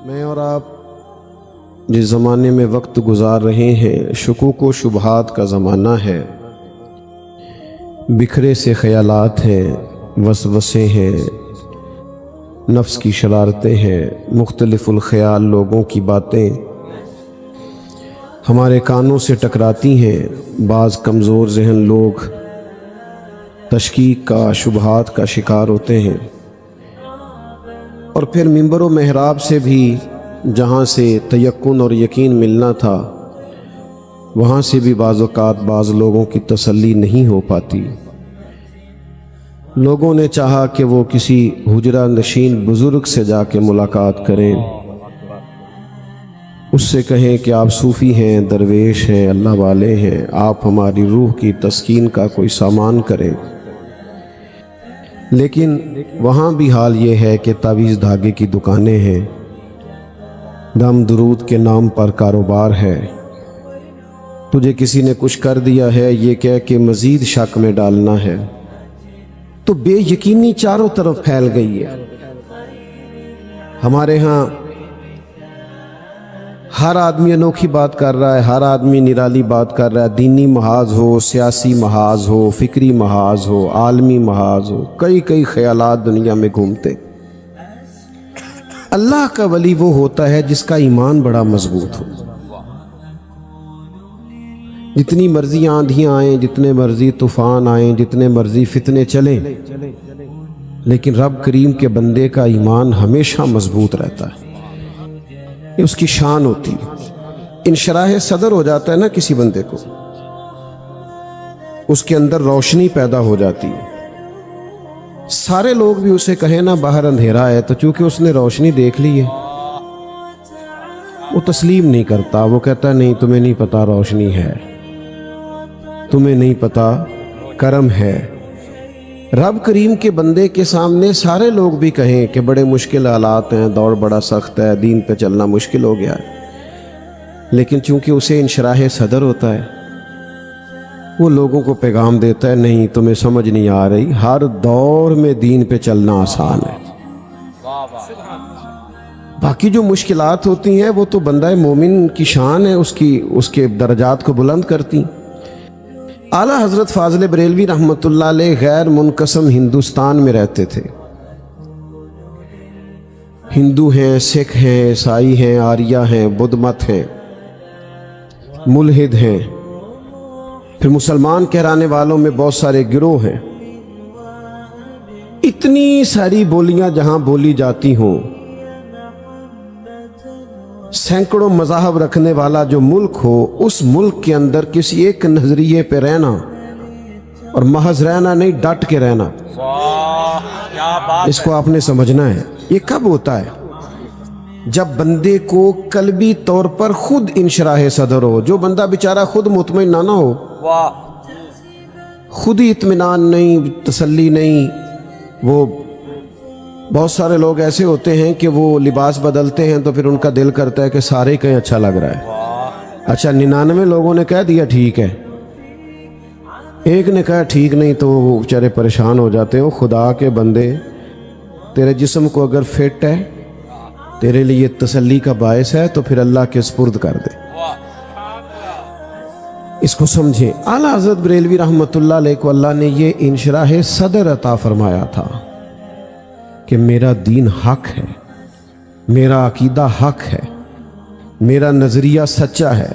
میں اور آپ جس زمانے میں وقت گزار رہے ہیں شکوک و شبہات کا زمانہ ہے، بکھرے سے خیالات ہیں، وسوسے ہیں، نفس کی شرارتیں ہیں، مختلف الخیال لوگوں کی باتیں ہمارے کانوں سے ٹکراتی ہیں۔ بعض کمزور ذہن لوگ تشکیک کا، شبہات کا شکار ہوتے ہیں، اور پھر منبر و محراب سے بھی جہاں سے تیقن اور یقین ملنا تھا وہاں سے بھی بعض اوقات بعض لوگوں کی تسلی نہیں ہو پاتی۔ لوگوں نے چاہا کہ وہ کسی حجرہ نشین بزرگ سے جا کے ملاقات کریں، اس سے کہیں کہ آپ صوفی ہیں، درویش ہیں، اللہ والے ہیں، آپ ہماری روح کی تسکین کا کوئی سامان کریں۔ لیکن وہاں بھی حال یہ ہے کہ تعویذ دھاگے کی دکانیں ہیں، دم درود کے نام پر کاروبار ہے، تجھے کسی نے کچھ کر دیا ہے یہ کہہ کے مزید شک میں ڈالنا ہے، تو بے یقینی چاروں طرف پھیل گئی ہے۔ ہمارے ہاں ہر آدمی انوکھی بات کر رہا ہے، ہر آدمی نرالی بات کر رہا ہے، دینی محاذ ہو، سیاسی محاذ ہو، فکری محاذ ہو، عالمی محاذ ہو، کئی خیالات دنیا میں گھومتے۔ اللہ کا ولی وہ ہوتا ہے جس کا ایمان بڑا مضبوط ہو۔ جتنی مرضی آندھیاں آئیں، جتنے مرضی طوفان آئیں، جتنے مرضی فتنے چلیں، لیکن رب کریم کے بندے کا ایمان ہمیشہ مضبوط رہتا ہے، یہ اس کی شان ہوتی ہے۔ انشراح صدر ہو جاتا ہے نا کسی بندے کو، اس کے اندر روشنی پیدا ہو جاتی ہے۔ سارے لوگ بھی اسے کہیں نا باہر اندھیرا ہے، تو چونکہ اس نے روشنی دیکھ لی ہے وہ تسلیم نہیں کرتا، وہ کہتا ہے نہیں تمہیں نہیں پتا روشنی ہے، تمہیں نہیں پتا کرم ہے۔ رب کریم کے بندے کے سامنے سارے لوگ بھی کہیں کہ بڑے مشکل حالات ہیں، دور بڑا سخت ہے، دین پہ چلنا مشکل ہو گیا ہے، لیکن چونکہ اسے انشراح صدر ہوتا ہے وہ لوگوں کو پیغام دیتا ہے نہیں تمہیں سمجھ نہیں آ رہی، ہر دور میں دین پہ چلنا آسان ہے۔ باقی جو مشکلات ہوتی ہیں وہ تو بندہ مومن کی شان ہے، اس کے درجات کو بلند کرتی۔ اعلیٰ حضرت فاضل بریلوی رحمۃ اللہ علیہ غیر منقسم ہندوستان میں رہتے تھے۔ ہندو ہیں، سکھ ہیں، عیسائی ہیں، آریہ ہیں، بدھ مت ہیں، ملحد ہیں، پھر مسلمان کہلانے والوں میں بہت سارے گروہ ہیں۔ اتنی ساری بولیاں جہاں بولی جاتی ہوں، سینکڑوں مذاہب رکھنے والا جو ملک ہو، اس ملک کے اندر کسی ایک نظریے پہ رہنا، اور محض رہنا نہیں ڈٹ کے رہنا، اس کو آپ نے سمجھنا ہے۔ یہ کب ہوتا ہے؟ جب بندے کو قلبی طور پر خود انشراح صدر ہو۔ جو بندہ بیچارہ خود مطمئن نہ ہو، خود ہی اطمینان نہیں، تسلی نہیں، وہ بہت سارے لوگ ایسے ہوتے ہیں کہ وہ لباس بدلتے ہیں تو پھر ان کا دل کرتا ہے کہ سارے کہیں اچھا لگ رہا ہے۔ اچھا 99 لوگوں نے کہہ دیا ٹھیک ہے، ایک نے کہا ٹھیک نہیں، تو وہ بیچارے پریشان ہو جاتے ہیں۔ خدا کے بندے، تیرے جسم کو اگر فٹ ہے، تیرے لیے تسلی کا باعث ہے، تو پھر اللہ کے سپرد کر دے، اس کو سمجھیں۔ اعلیٰ حضرت بریلوی رحمۃ اللہ علیہ کو اللہ نے یہ انشراح صدر عطا فرمایا تھا کہ میرا دین حق ہے، میرا عقیدہ حق ہے، میرا نظریہ سچا ہے۔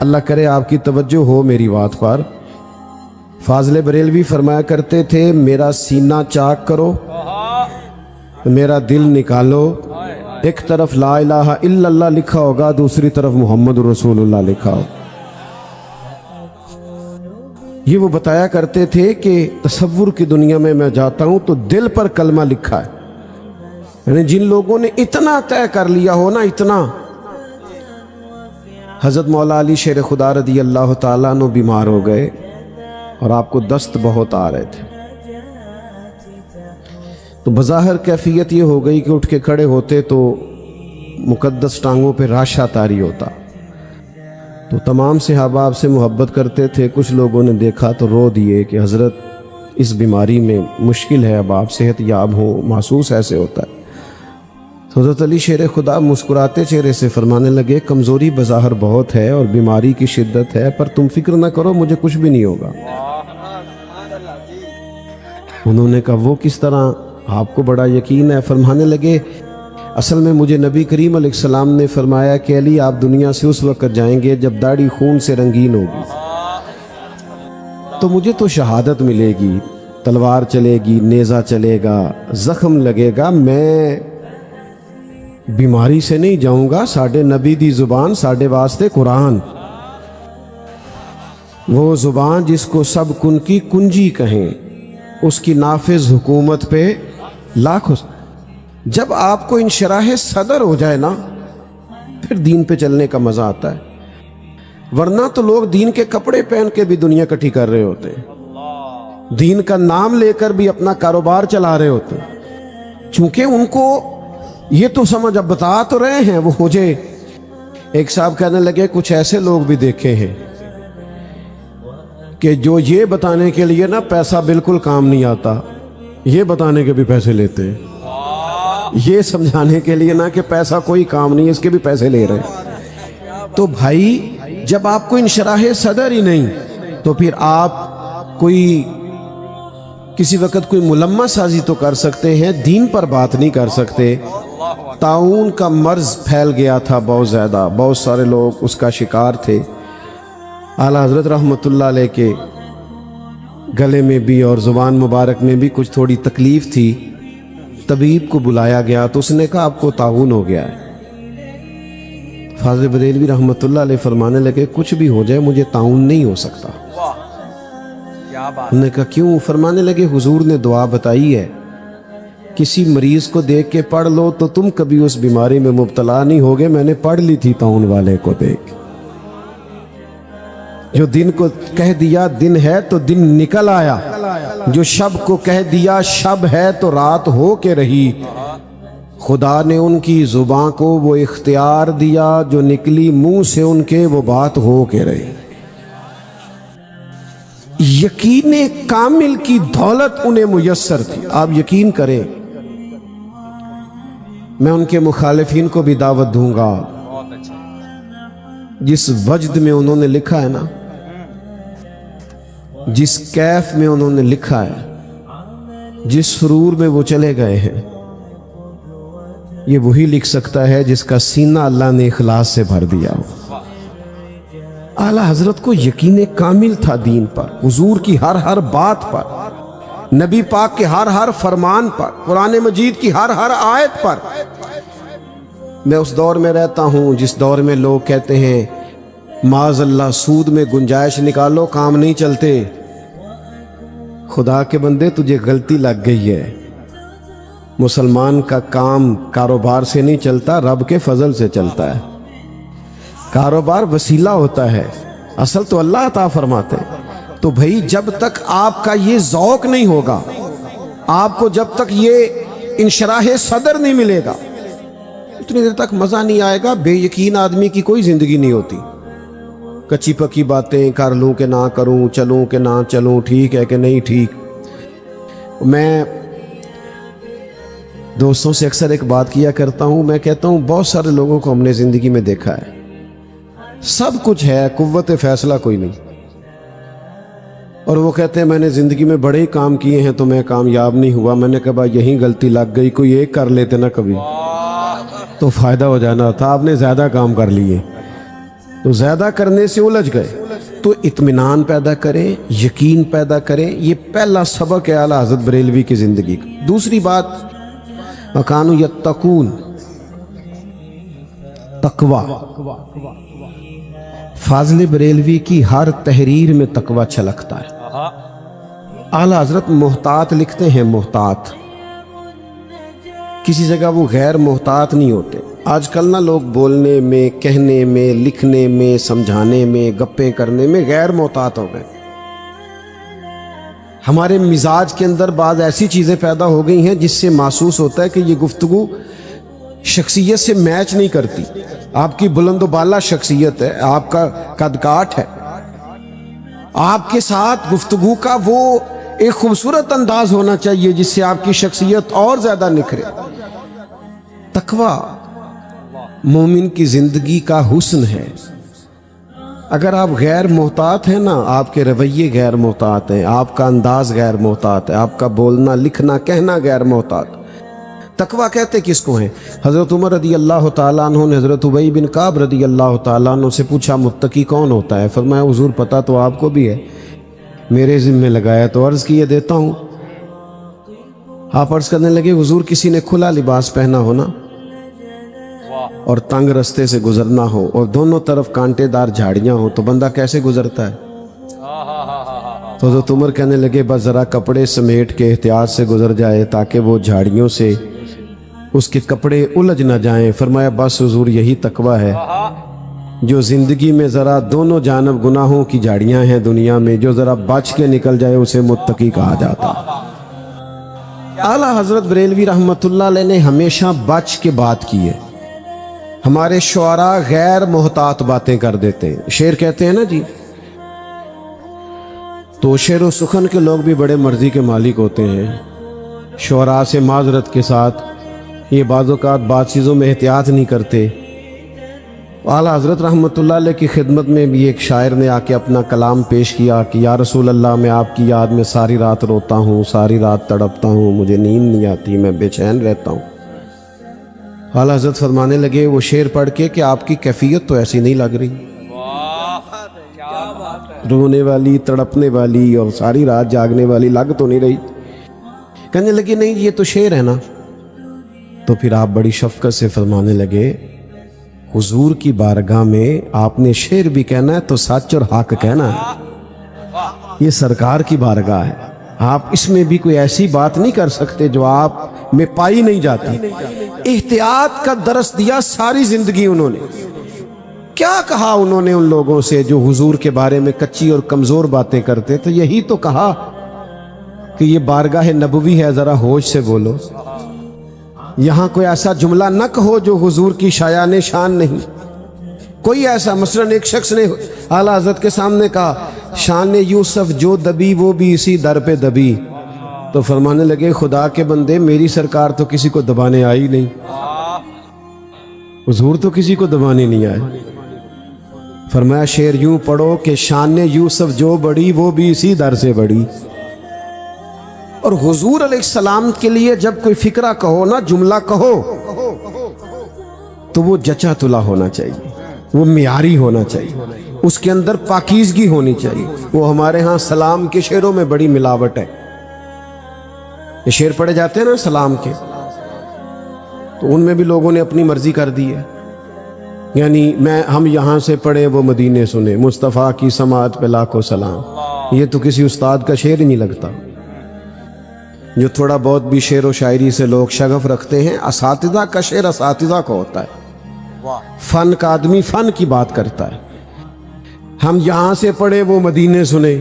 اللہ کرے آپ کی توجہ ہو میری بات پر۔ فاضل بریلوی فرمایا کرتے تھے میرا سینہ چاک کرو، میرا دل نکالو، ایک طرف لا الہ الا اللہ لکھا ہوگا، دوسری طرف محمد رسول اللہ لکھا ہو۔ یہ وہ بتایا کرتے تھے کہ تصور کی دنیا میں جاتا ہوں تو دل پر کلمہ لکھا ہے، یعنی جن لوگوں نے اتنا طے کر لیا ہو نا، اتنا۔ حضرت مولا علی شیر خدا رضی اللہ تعالیٰ عنہ بیمار ہو گئے اور آپ کو دست بہت آ رہے تھے، تو بظاہر کیفیت یہ ہو گئی کہ اٹھ کے کھڑے ہوتے تو مقدس ٹانگوں پہ راشا طاری ہوتا۔ تو تمام صحابہ آپ سے محبت کرتے تھے، کچھ لوگوں نے دیکھا تو رو دیے کہ حضرت اس بیماری میں مشکل ہے، اب آپ صحت یاب ہوں، محسوس ایسے ہوتا ہے۔ حضرت علی شیر خدا مسکراتے چہرے سے فرمانے لگے کمزوری بظاہر بہت ہے اور بیماری کی شدت ہے، پر تم فکر نہ کرو، مجھے کچھ بھی نہیں ہوگا۔ انہوں نے کہا وہ کس طرح، آپ کو بڑا یقین ہے؟ فرمانے لگے اصل میں مجھے نبی کریم علیہ السلام نے فرمایا کہ علی آپ دنیا سے اس وقت جائیں گے جب داڑھی خون سے رنگین ہوگی، تو مجھے تو شہادت ملے گی، تلوار چلے گی، نیزہ چلے گا، زخم لگے گا، میں بیماری سے نہیں جاؤں گا۔ ساڈے نبی دی زبان ساڈے واسطے قرآن، وہ زبان جس کو سب کن کی کنجی کہیں، اس کی نافذ حکومت پہ لاکھوں۔ جب آپ کو انشراح صدر ہو جائے نا، پھر دین پہ چلنے کا مزہ آتا ہے، ورنہ تو لوگ دین کے کپڑے پہن کے بھی دنیا کٹھی کر رہے ہوتے ہیں، دین کا نام لے کر بھی اپنا کاروبار چلا رہے ہوتے ہیں، چونکہ ان کو یہ تو سمجھ، اب بتا تو رہے ہیں وہ مجھے۔ ایک صاحب کہنے لگے کچھ ایسے لوگ بھی دیکھے ہیں کہ جو یہ بتانے کے لیے نا پیسہ بالکل کام نہیں آتا، یہ بتانے کے بھی پیسے لیتے ہیں، یہ سمجھانے کے لیے نا کہ پیسہ کوئی کام نہیں، اس کے بھی پیسے لے رہے ہیں۔ تو بھائی جب آپ کو انشراح صدر ہی نہیں، تو پھر آپ کوئی کسی وقت کوئی ملمہ سازی تو کر سکتے ہیں، دین پر بات نہیں کر سکتے۔ طاعون کا مرض پھیل گیا تھا بہت زیادہ، بہت سارے لوگ اس کا شکار تھے۔ اعلیٰ حضرت رحمۃ اللہ علیہ کے گلے میں بھی اور زبان مبارک میں بھی کچھ تھوڑی تکلیف تھی، طبیب کو بلایا گیا تو اس نے کہا آپ کو طاعون ہو گیا ہے۔ فاضل بریلوی رحمۃ اللہ علیہ فرمانے لگے کچھ بھی ہو جائے مجھے طاعون نہیں ہو سکتا۔ انہوں نے کہا کیوں؟ فرمانے لگے حضور نے دعا بتائی ہے، کسی مریض کو دیکھ کے پڑھ لو تو تم کبھی اس بیماری میں مبتلا نہیں ہوگے۔ میں نے پڑھ لی تھی طاعون والے کو دیکھ، جو دن کو کہہ دیا دن ہے تو دن نکل آیا، جو شب کو کہہ دیا شب ہے تو رات ہو کے رہی۔ خدا نے ان کی زباں کو وہ اختیار دیا، جو نکلی منہ سے ان کے وہ بات ہو کے رہی۔ یقین کامل کی دولت انہیں میسر تھی۔ آپ یقین کریں، میں ان کے مخالفین کو بھی دعوت دوں گا، جس وجد میں انہوں نے لکھا ہے نا، جس کیف میں انہوں نے لکھا ہے، جس سرور میں وہ چلے گئے ہیں، یہ وہی لکھ سکتا ہے جس کا سینہ اللہ نے اخلاص سے بھر دیا ہو۔ اعلیٰ حضرت کو یقین کامل تھا دین پر، حضور کی ہر ہر بات پر، نبی پاک کے ہر ہر فرمان پر، قرآن مجید کی ہر ہر آیت پر۔ میں اس دور میں رہتا ہوں جس دور میں لوگ کہتے ہیں معاذ اللہ سود میں گنجائش نکالو کام نہیں چلتے۔ خدا کے بندے تجھے غلطی لگ گئی ہے، مسلمان کا کام کاروبار سے نہیں چلتا، رب کے فضل سے چلتا ہے۔ کاروبار وسیلہ ہوتا ہے، اصل تو اللہ عطا فرماتے ہیں۔ تو بھائی جب تک آپ کا یہ ذوق نہیں ہوگا، آپ کو جب تک یہ انشراح صدر نہیں ملے گا، اتنی دیر تک مزہ نہیں آئے گا۔ بے یقین آدمی کی کوئی زندگی نہیں ہوتی، کچی پکی باتیں کر لوں کہ نہ کروں، چلوں کہ نہ چلوں، ٹھیک ہے کہ نہیں ٹھیک۔ میں دوستوں سے اکثر ایک بات کیا کرتا ہوں، میں کہتا ہوں بہت سارے لوگوں کو ہم نے زندگی میں دیکھا ہے، سب کچھ ہے، قوت فیصلہ کوئی نہیں، اور وہ کہتے ہیں میں نے زندگی میں بڑے کام کیے ہیں تو میں کامیاب نہیں ہوا۔ میں نے کہا بھائی یہیں غلطی لگ گئی، کوئی ایک کر لیتے نا کبھی تو فائدہ ہو جانا تھا، آپ نے زیادہ کام کر لیے تو زیادہ کرنے سے الجھ گئے۔ تو اطمینان پیدا کریں، یقین پیدا کریں، یہ پہلا سبق ہے اعلیٰ حضرت بریلوی کی زندگی کا۔ دوسری بات وَكَانُوا يَتَّقُونَ، تقوی۔ فاضل بریلوی کی ہر تحریر میں تقوی چھلکتا ہے۔ اعلیٰ حضرت محتاط لکھتے ہیں، محتاط، کسی جگہ وہ غیر محتاط نہیں ہوتے۔ آج کل نا لوگ بولنے میں، کہنے میں، لکھنے میں، سمجھانے میں، گپیں کرنے میں غیر محتاط ہو گئے۔ ہمارے مزاج کے اندر بعض ایسی چیزیں پیدا ہو گئی ہیں جس سے محسوس ہوتا ہے کہ یہ گفتگو شخصیت سے میچ نہیں کرتی۔ آپ کی بلند و بالا شخصیت ہے، آپ کا قد کاٹ ہے، آپ کے ساتھ گفتگو کا وہ ایک خوبصورت انداز ہونا چاہیے جس سے آپ کی شخصیت اور زیادہ نکھرے۔ तकवा मोमिन की ज़िंदगी का हुस्न है। अगर आप गैर मोहतात हैं ना, आपके रवैये गैर मोहतात हैं, आपका अंदाज गैर मोहतात है, आपका बोलना लिखना कहना गैर मोहतात। तकवा कहते किसको हैं? हज़रत उमर रदी अल्लाह ताला अन्हु ने हज़रत उबई बिन काब रदी अल्लाह ताला अन्हु से पूछा मुत्तकी कौन होता है? फरमाया हुजूर पता तो आपको भी है, मेरे ज़िम्मे लगाया तो अर्ज़ किए देता हूँ। आप अर्ज़ करने लगे हुजूर किसी ने खुला लिबास पहना हो ना और तंग रास्ते से गुजरना हो और दोनों तरफ कांटेदार झाड़ियाँ हो तो बंदा कैसे गुजरता है? तो हज़रत उमर कहने लगे बस ज़रा कपड़े समेट के एहतियात से गुजर जाए ताकि वो झाड़ियों से उसके कपड़े उलझ ना जाएं। फरमाया बस हुजूर यही तकवा है जो ज़िंदगी में ज़रा दोनों जानब गुनाहों की झाड़ियाँ हैं दुनिया में, जो ज़रा बच के निकल जाए उसे मुत्तकी कहा जाता। आला हज़रत बरेलवी रहमतुल्लाह अलैह ने हमेशा बच के बात की है। हमारे शुआरा गैर मोहतात बातें कर देते हैं, शेर कहते हैं ना जी, तो शेर व सुखन के लोग भी बड़े मर्जी के मालिक होते हैं। शुआरा से माजरत के साथ ये बाज़-औक़ात बात चीज़ों में एहतियात नहीं करते। आला हज़रत रहमतुल्लाह अलैह की खिदमत में भी एक शायर ने आके अपना कलाम पेश किया कि या रसूल अल्लाह मैं आपकी याद में सारी रात रोता हूँ, सारी रात तड़पता हूँ, मुझे नींद नहीं आती, मैं बेचैन रहता हूँ। आला हज़रत फरमाने लगे वो शेर पढ़ के कि आपकी कैफियत तो ऐसी नहीं लग रही, रोने वाली तड़पने वाली और सारी रात जागने वाली लग तो नहीं रही। कहने लगे नहीं ये तो शेर है ना। तो फिर आप बड़ी शफकत से फरमाने लगे हुजूर की बारगाह में आपने शेर भी कहना है तो सच और हक कहना है। ये सरकार की बारगाह है, आप इसमें भी कोई ऐसी बात नहीं कर सकते जो आप में पाई नहीं जाती। एहतियात का दरस दिया सारी जिंदगी उन्होंने। क्या कहा उन्होंने उन लोगों से जो हुजूर के बारे में कच्ची और कमजोर बातें करते? तो यही तो कहा कि ये बारगाह नबवी है, जरा होश से बोलो, यहाँ कोई ऐसा जुमला न कहो जो हुजूर की शायान शान नहीं। कोई ऐसा मसलन एक शख्स ने आला हज़रत के सामने कहा शान यूसुफ जो दबी वो भी इसी दर पे दबी। तो फरमाने लगे खुदा के बंदे मेरी सरकार तो किसी को दबाने आई नहीं, हुजूर तो किसी को दबाने नहीं आए। फरमाया शेर यूं पढ़ो कि शान यूसुफ जो बड़ी वो भी इसी दर से बड़ी। और हुजूर अलैहिस्सलाम के लिए जब कोई फिक्रा कहो ना, जुमला कहो, तो वो जचा तुला होना चाहिए, वो मियारी होना चाहिए, उसके अंदर पाकीज़गी होनी चाहिए। वो हमारे यहाँ सलाम के शेरों में बड़ी मिलावट है। ये शेर पढ़े जाते हैं ना सलाम के, तो उनमें भी लोगों ने अपनी मर्जी कर दी है। यानी हम यहाँ से पढ़े वो मदीने सुने, मुस्तफ़ा की समात पे लाखों सलाम। ये तो किसी उस्ताद का शेर ही नहीं लगता। जो थोड़ा बहुत भी शेर व शायरी से लोग शगफ रखते हैं, असातिज़ा का शेर असातिज़ा का होता है, फन का आदमी फन की बात करता है। हम यहाँ से पढ़े वो मदीने सुने,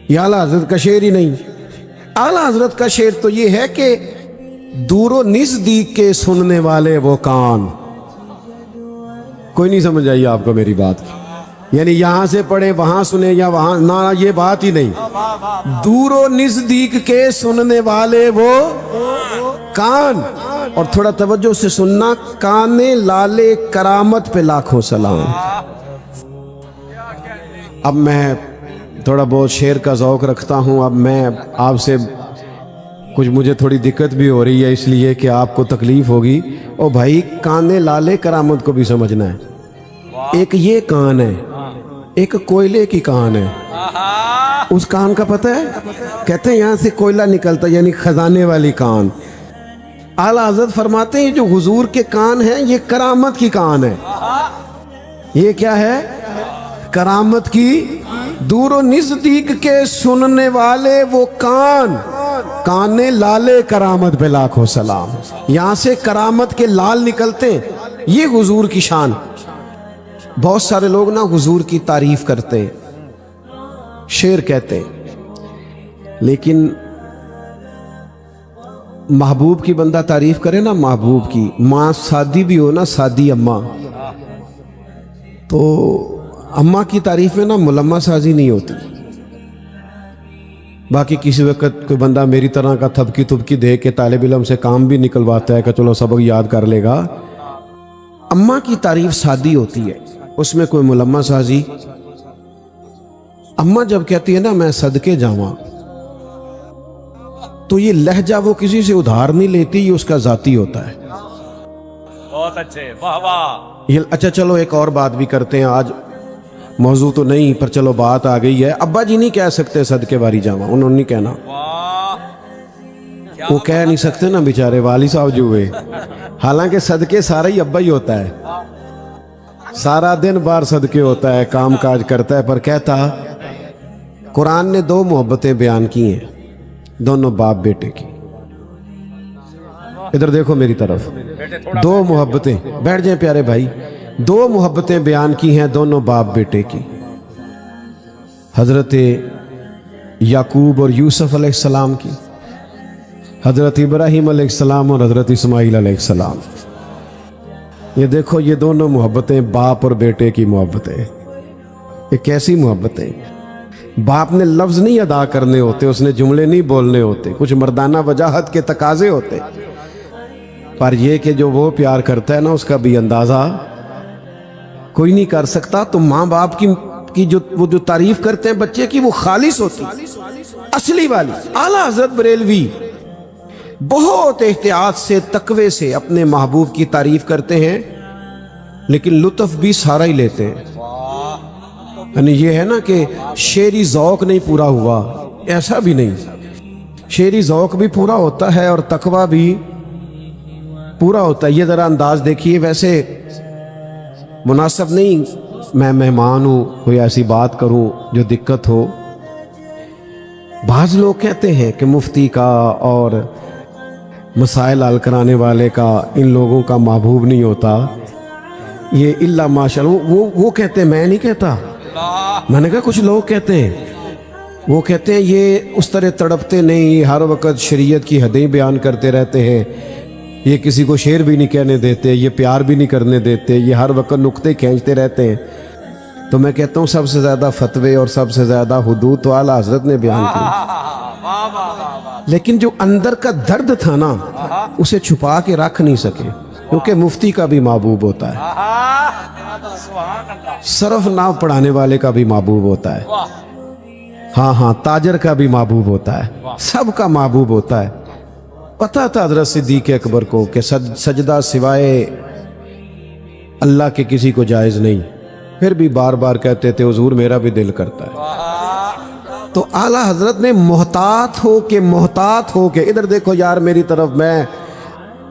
ये आला हज़रत का शेर ही नहीं। आला हज़रत का शेर तो ये है कि दूरो नज़दीक के सुनने वाले वो कान। कोई नहीं समझ आई आपको मेरी बात? यानी यहां से पढ़े वहां सुने या वहां ना, ये बात ही नहीं। दूरो नज़दीक के सुनने वाले वो कान। और थोड़ा तवज्जो से सुनना, काने लाले करामत पे लाखों सलाम। अब मैं थोड़ा बहुत शेर का ज़ौक़ रखता हूँ। अब मैं आपसे कुछ, मुझे थोड़ी दिक्कत भी हो रही है इसलिए कि आपको तकलीफ होगी। ओ भाई, काने लाले करामत को भी समझना है। एक ये कान है, एक कोयले की कान है। उस कान का पता है? कहते हैं यहाँ से कोयला निकलता, यानी खजाने वाली कान। आला हज़रत फरमाते हैं जो हुजूर के कान हैं ये करामत की कान है। ये क्या है? करामत की। दूरो नज़दीक के सुनने वाले वो कान, काने लाले करामत पे लाखों सलाम। यहाँ से करामत के लाल निकलते, ये हुजूर की शान। बहुत सारे लोग ना हुजूर की तारीफ करते हैं, शेर कहते हैं, लेकिन महबूब की बंदा तारीफ करे ना, महबूब की, माँ सादी भी हो ना, सादी अम्मा, तो अम्मा की तारीफ में ना मुलम्मा साजी नहीं होती। बाकी किसी वक्त कोई बंदा मेरी तरह का थपकी थुपकी दे के तालिब इल्म से काम भी निकलवाता है कि चलो सबक याद कर लेगा। अम्मा की तारीफ सादी होती है, उसमें कोई मुलम्मा साजी। अम्मा जब कहती है ना मैं सदके जावा, तो ये लहजा वो किसी से उधार नहीं लेती, ये उसका जाती होता है। बहुत अच्छे, वाह वाह। ये अच्छा चलो एक और बात भी करते हैं, आज मौजू तो नहीं पर चलो बात आ गई है। अब्बा जी नहीं कह सकते सदके वारी जावा, उन्होंने नहीं कहना, वो कह नहीं सकते ना बेचारे वाली साहब जो हुए। हालांकि सदके सारा ही अब्बा ही होता है, सारा दिन बार सदके होता है, काम काज करता है। पर कहता कुरान ने दो मोहब्बतें बयान की हैं, दोनों बाप बेटे की। इधर देखो मेरी तरफ, दो मोहब्बतें, बैठ जाए प्यारे भाई, दो मोहब्बतें बयान की हैं दोनों बाप बेटे की। हजरत याकूब और यूसुफ अलैहिस्सलाम की, हजरत इब्राहीम अलैहिस्सलाम और हजरत इस्माईल अलैहिस्सलाम। ये देखो ये दोनों मोहब्बतें बाप और बेटे की मोहब्बतें। ये कैसी मोहब्बतें? बाप ने लफ्ज नहीं अदा करने होते, उसने जुमले नहीं बोलने होते, कुछ मर्दाना वजाहत के तकाजे होते, पर ये कि जो वो प्यार करता है ना उसका भी अंदाजा कोई नहीं कर सकता। तो माँ बाप की जो तारीफ करते हैं बच्चे की, वो खालिस होती, असली वाली। आला हजरत बरेलवी बहुत एहतियात से, तकवे से अपने महबूब की तारीफ करते हैं, लेकिन लुत्फ भी सारा ही लेते हैं। यानी ये है ना कि शेरी ज़ौक नहीं पूरा हुआ, ऐसा भी नहीं, शेरी ज़ौक भी पूरा होता है और तकवा भी पूरा होता है। ये ज़रा अंदाज देखिए, वैसे मुनासिब नहीं मैं मेहमान हूँ कोई ऐसी बात करूँ जो दिक्कत हो। बाज़ लोग कहते हैं कि मुफ्ती का और मसाइल हल कराने वाले का, इन लोगों का महबूब नहीं होता, ये इल्ला माशाअल्लाह। वो कहते हैं, मैं नहीं कहता, मैंने कहा कुछ लोग कहते हैं, वो कहते हैं ये उस तरह तड़पते नहीं, ये हर वक्त शरीयत की हदें बयान करते रहते हैं, ये किसी को शेर भी नहीं कहने देते, ये प्यार भी नहीं करने देते, ये हर वक्त नुक्ते खींचते रहते हैं। तो मैं कहता हूँ सबसे ज़्यादा फतवे और सबसे ज़्यादा हुदूद तो आला हज़रत ने बयान की, लेकिन जो अंदर का दर्द था ना उसे छुपा के रख नहीं सके, क्योंकि मुफ्ती का भी महबूब होता है, सरफ नाव पढ़ाने वाले का भी महबूब होता है, हाँ हाँ ताजर का भी महबूब होता है, सबका महबूब होता है। पता था हज़रत सिद्दीक़ अकबर को कि सजदा सिवाय अल्लाह के किसी को जायज़ नहीं, फिर भी बार बार कहते थे हुजूर मेरा भी दिल करता है। तो आला हज़रत ने मोहतात हो के इधर देखो यार मेरी तरफ, मैं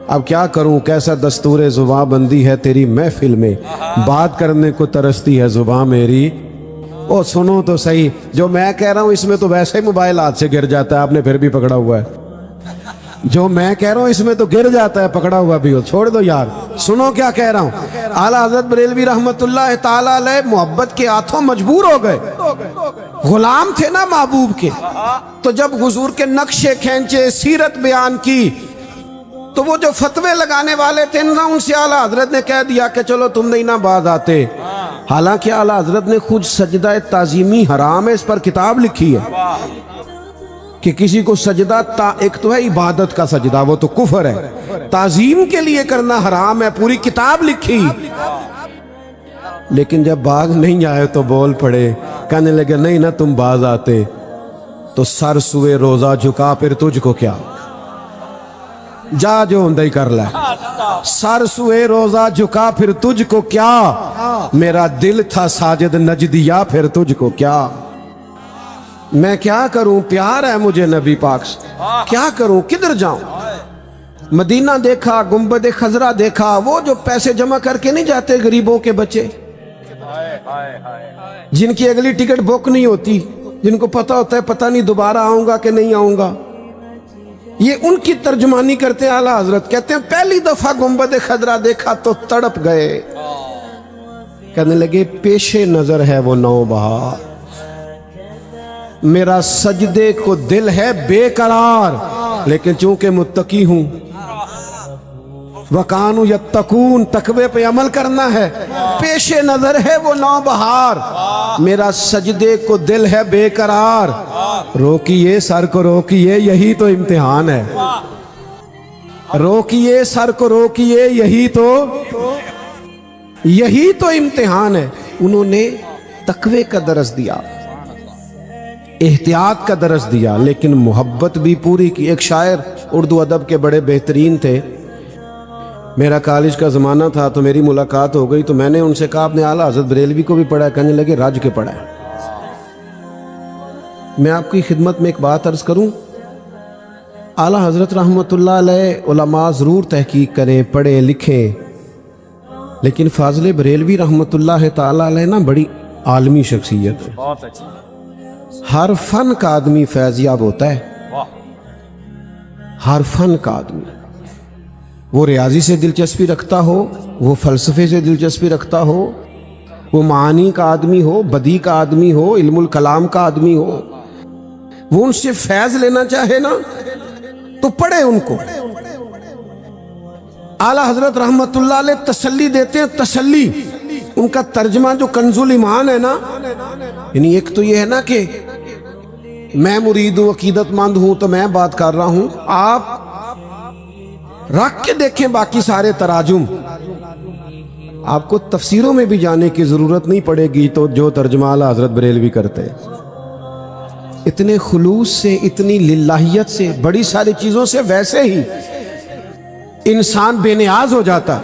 अब क्या करूं, कैसा दस्तूर ज़ुबां बंदी है तेरी महफिल में, बात करने को तरसती है ज़ुबां मेरी। ओ सुनो तो सही, जो मैं कह रहा हूं इसमें तो वैसे ही मोबाइल हाथ से गिर जाता है, आपने फिर भी पकड़ा हुआ है। जो मैं कह रहा हूं इसमें तो गिर जाता है, पकड़ा हुआ भी हो, छोड़ दो यार, सुनो क्या कह रहा हूं। आला हज़रत बरेलवी रहमतुल्लाह ताला अलैह मोहब्बत के हाथों मजबूर हो गए, गुलाम थे ना महबूब के। तो जब हुजूर के नक्शे खींचे, सीरत बयान की, तो वो जो फतवे लगाने वाले थे ना उनसे आला हज़रत ने कह दिया कि चलो तुम नहीं ना बाज आते। हालांकि आला हज़रत ने खुद सजदा ताज़ीमी हराम है इस पर किताब लिखी है कि किसी को सजदा, एक तो है इबादत का सजदा, वो तो कुफर है, ताजीम के लिए करना हराम है, पूरी किताब लिखी। लेकिन जब बाज नहीं आए तो बोल पड़े, कहने लगे नहीं ना तुम बाज आते तो सर सुए रोजा झुका फिर तुझको क्या, जा जो हुंदा ही कर ले, सर सुए रोजा झुका फिर तुझको क्या, मेरा दिल था साजिद नजदिया फिर तुझको क्या। मैं क्या करूं, प्यार है मुझे नबी पाक से, क्या करूं, किधर जाऊं। मदीना देखा, गुंबद खजरा देखा, वो जो पैसे जमा करके नहीं जाते गरीबों के बच्चे, जिनकी अगली टिकट बुक नहीं होती, जिनको पता होता है पता नहीं दोबारा आऊंगा कि नहीं आऊंगा, ये उनकी तर्जुमानी करते हैं आला हजरत। कहते हैं पहली दफा गुंबद खजरा देखा तो तड़प गए, कहने लगे पेशे नजर है वो नौबहार, मेरा सजदे को दिल है बेकरार, लेकिन चूंकि मुत्तकी हूं वकानु यत्तकून, तकवे पे अमल करना है, पेशे नजर है वो नौबहार, मेरा सजदे को दिल है बेकरार, रोकिए सर को रोकिए यही तो इम्तिहान है, रोकिए सर को रोकिए यही तो इम्तिहान है। उन्होंने तकवे का दरस दिया, एहतियात का दरस दिया, लेकिन मोहब्बत भी पूरी की। एक शायर उर्दू अदब के बड़े बेहतरीन थे, मेरा कॉलेज का ज़माना था तो मेरी मुलाकात हो गई, तो मैंने उनसे कहा आपने आला हज़रत बरेलवी को भी पढ़ा है? कहने लगे रज के पढ़ा है। मैं आपकी खिदमत में एक बात अर्ज़ करूं, आला हज़रत रहमतुल्लाह अलैह उलमा ज़रूर तहकीक करें, पढ़ें लिखें, लेकिन फाज़िल बरेलवी रहमतुल्लाह ताला अलैह ना बड़ी आलमी शख्सियत है। बहुत अच्छी, हर फन का आदमी फैज़याब होता है, वाह, हर फन का आदमी, वो रियाजी से दिलचस्पी रखता हो, वो फ़लसफ़े से दिलचस्पी रखता हो, वो मानी का आदमी हो, बदी का आदमी हो, इल्मुल कलाम का आदमी हो, वो उनसे फैज़ लेना चाहे ना तो पढ़े उनको। आला हज़रत रहमतुल्लाह अलैह तसल्ली देते हैं, तसल्ली, उनका तर्जमा जो कंजुल ईमान है ना, यानी एक तो ये है ना कि मैं मुरीद हूँ, अकीदतमंद हूँ तो मैं बात कर रहा हूँ, आप रख के देखें बाकी सारे तराजुम, आपको तफसीरों में भी जाने की ज़रूरत नहीं पड़ेगी तो जो तर्जुमा आला हज़रत बरेलवी करते हैं, इतने खुलूस से, इतनी लिल्लाहियत से, बड़ी सारी चीज़ों से वैसे ही इंसान बेनियाज हो जाता।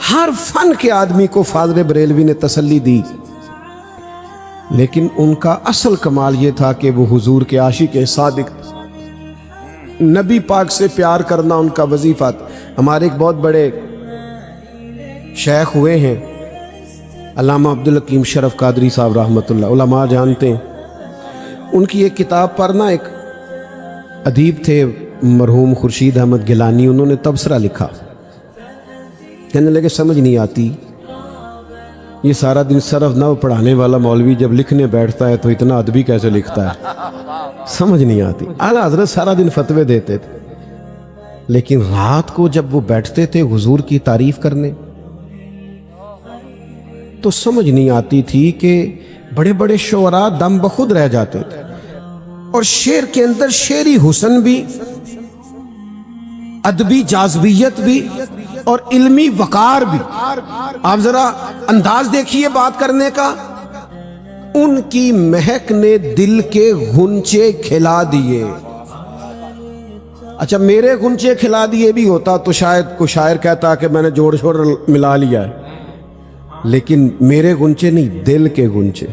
हर फन के आदमी को फाज़िल बरेलवी ने तसल्ली दी, लेकिन उनका असल कमाल ये था कि वो हुजूर के आशिक सादिक, नबी पाक से प्यार करना उनका वजीफा था। हमारे एक बहुत बड़े शेख हुए हैं अल्लामा अब्दुल हकीम शरफ कादरी साहब रहमतुल्लाह, उलमा जानते हैं, उनकी एक किताब पर ना एक अदीब थे मरहूम खुर्शीद अहमद गिलानी, उन्होंने तबसरा लिखा, कहने लगे समझ नहीं आती, ये सारा दिन सरफ नव पढ़ाने वाला मौलवी जब लिखने बैठता है तो इतना अदबी कैसे लिखता है, समझ नहीं आती। आला हज़रत सारा दिन फतवे देते थे, लेकिन रात को जब वो बैठते थे हुजूर की तारीफ करने तो समझ नहीं आती थी कि बड़े बड़े शोरा दम बखुद रह जाते थे, और शेर के अंदर शेरी हुस्न भी, अदबी जाज़बियत भी और इल्मी वकार भी। आप जरा अंदाज देखिए बात करने का, उनकी महक ने दिल के गुंचे खिला दिए। अच्छा, मेरे गुंचे खिला दिए भी होता तो शायद कोई शायर कहता कि मैंने जोड़ शोर मिला लिया है, लेकिन मेरे गुंचे नहीं, दिल के गुंचे।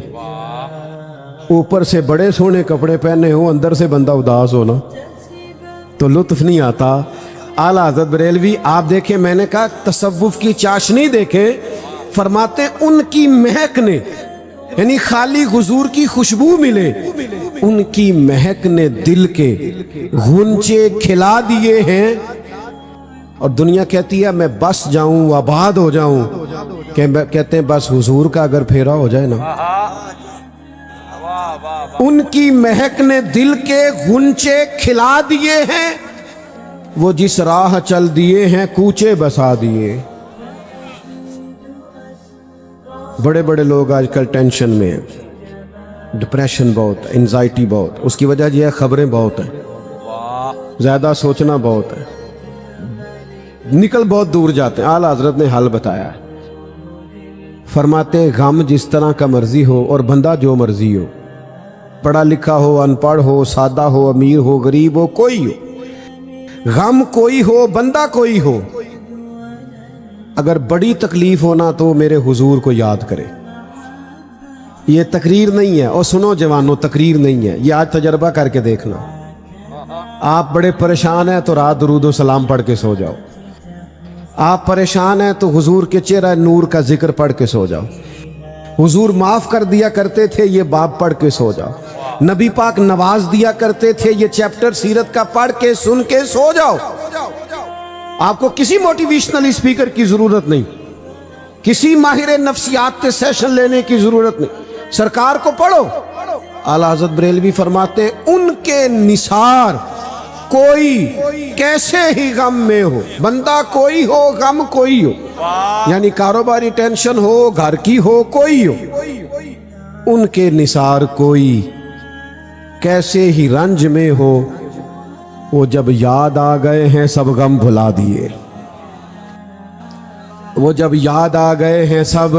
ऊपर से बड़े सोने कपड़े पहने हो, अंदर से बंदा उदास हो ना तो लुत्फ नहीं आता। आला हज़रत बरेलवी आप देखें, मैंने कहा तसव्वुफ की चाशनी देखे, फरमाते उनकी महक ने, यानी खाली हुजूर की खुशबू मिले, उनकी महक ने दिल के गुंचे खिला दिए हैं। और दुनिया कहती है मैं बस जाऊं, आबाद हो जाऊं, कहते हैं बस हुजूर का अगर फेरा हो जाए ना। उनकी महक ने दिल के गुंचे खिला दिए हैं, वो जिस राह चल दिए हैं कूचे बसा दिए। बड़े बड़े लोग आजकल टेंशन में हैं, डिप्रेशन बहुत, एंजाइटी बहुत, उसकी वजह यह है खबरें बहुत हैं, ज्यादा सोचना बहुत है, निकल बहुत दूर जाते हैं। आला हज़रत ने हल बताया है, फरमाते हैं गम जिस तरह का मर्जी हो और बंदा जो मर्जी हो, पढ़ा लिखा हो, अनपढ़ हो, सादा हो, अमीर हो, गरीब हो, कोई हो, गम कोई हो, बंदा कोई हो, अगर बड़ी तकलीफ हो ना तो मेरे हुजूर को याद करे। ये तकरीर नहीं है, और सुनो जवानों, तकरीर नहीं है, ये आज तजर्बा करके देखना। आप बड़े परेशान हैं तो रात दुरूद व सलाम पढ़ के सो जाओ, आप परेशान हैं तो हुजूर के चेहरा नूर का जिक्र पढ़ के सो जाओ। हुजूर माफ कर दिया करते थे, ये बाब पढ़ के सो जाओ। नबी पाक नवाज दिया करते थे, ये चैप्टर सीरत का पढ़ के सुन के सो जाओ। आपको किसी मोटिवेशनल स्पीकर की जरूरत नहीं, किसी माहिर नफ्सियात के सेशन लेने की जरूरत नहीं, सरकार को पढ़ो। आला हज़रत बरेलवी फरमाते हैं उनके निसार کوئی کیسے ہی غم میں ہو، بندہ کوئی ہو غم کوئی ہو، یعنی کاروباری ٹینشن ہو، گھر کی ہو، کوئی ہو، ان کے نثار کوئی کیسے ہی رنج میں ہو، وہ جب یاد آ گئے ہیں سب غم بھلا دیے، وہ جب یاد آ گئے ہیں سب۔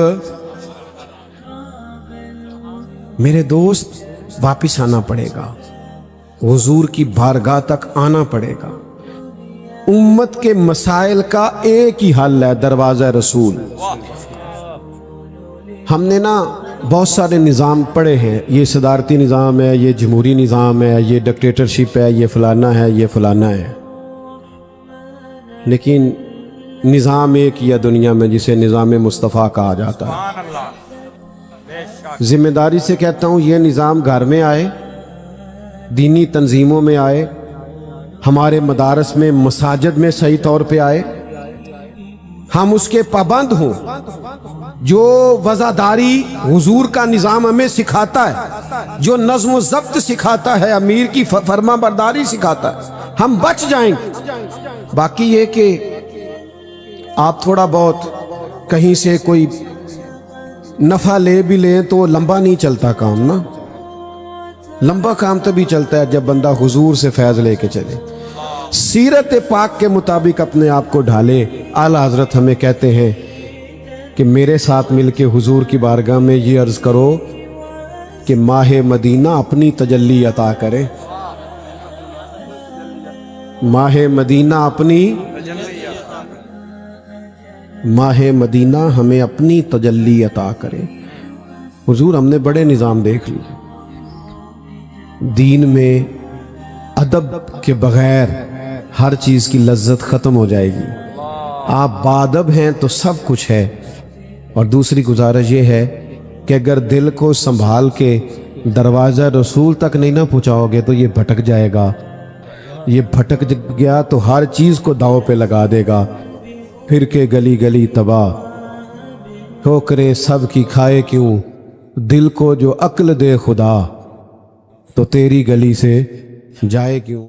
میرے دوست واپس آنا پڑے گا، حضور کی بارگاہ تک آنا پڑے گا۔ امت کے مسائل کا ایک ہی حل ہے، دروازہ رسول۔ ہم نے نا بہت سارے نظام پڑھے ہیں، یہ صدارتی نظام ہے، یہ جمہوری نظام ہے، یہ ڈکٹیٹرشپ ہے، یہ فلانا ہے، یہ فلانا ہے، لیکن نظام ایک ہی ہے دنیا میں جسے نظام مصطفیٰ کہا جاتا ہے۔ سبحان اللہ، بے شک، ذمہ داری سے کہتا ہوں یہ نظام گھر میں آئے، دینی تنظیموں میں آئے، ہمارے مدارس میں، مساجد میں صحیح طور پہ آئے، ہم اس کے پابند ہوں۔ جو وزاداری حضور کا نظام ہمیں سکھاتا ہے، جو نظم و ضبط سکھاتا ہے، امیر کی فرما برداری سکھاتا ہے، ہم بچ جائیں گے۔ باقی یہ کہ آپ تھوڑا بہت کہیں سے کوئی نفع لے بھی لیں تو لمبا نہیں چلتا کام نا، لمبا کام تبھی چلتا ہے جب بندہ حضور سے فیض لے کے چلے، سیرت پاک کے مطابق اپنے آپ کو ڈھالے۔ اعلیٰ حضرت ہمیں کہتے ہیں کہ میرے ساتھ مل کے حضور کی بارگاہ میں یہ عرض کرو کہ ماہ مدینہ اپنی تجلی عطا کرے، ماہ مدینہ اپنی، ماہ مدینہ ہمیں اپنی تجلی عطا کرے۔ حضور ہم نے بڑے نظام دیکھ لیے، دین میں ادب کے بغیر ہر چیز کی لذت ختم ہو جائے گی۔ آپ بادب ہیں تو سب کچھ ہے۔ اور دوسری گزارش یہ ہے کہ اگر دل کو سنبھال کے دروازہ رسول تک نہیں نہ پہنچاؤ گے تو یہ بھٹک جائے گا، یہ بھٹک گیا تو ہر چیز کو داؤ پہ لگا دے گا، پھر کے گلی گلی تباہ، ٹھوکریں سب کی کھائے کیوں، دل کو جو عقل دے خدا، تو تیری گلی سے جائے کیوں۔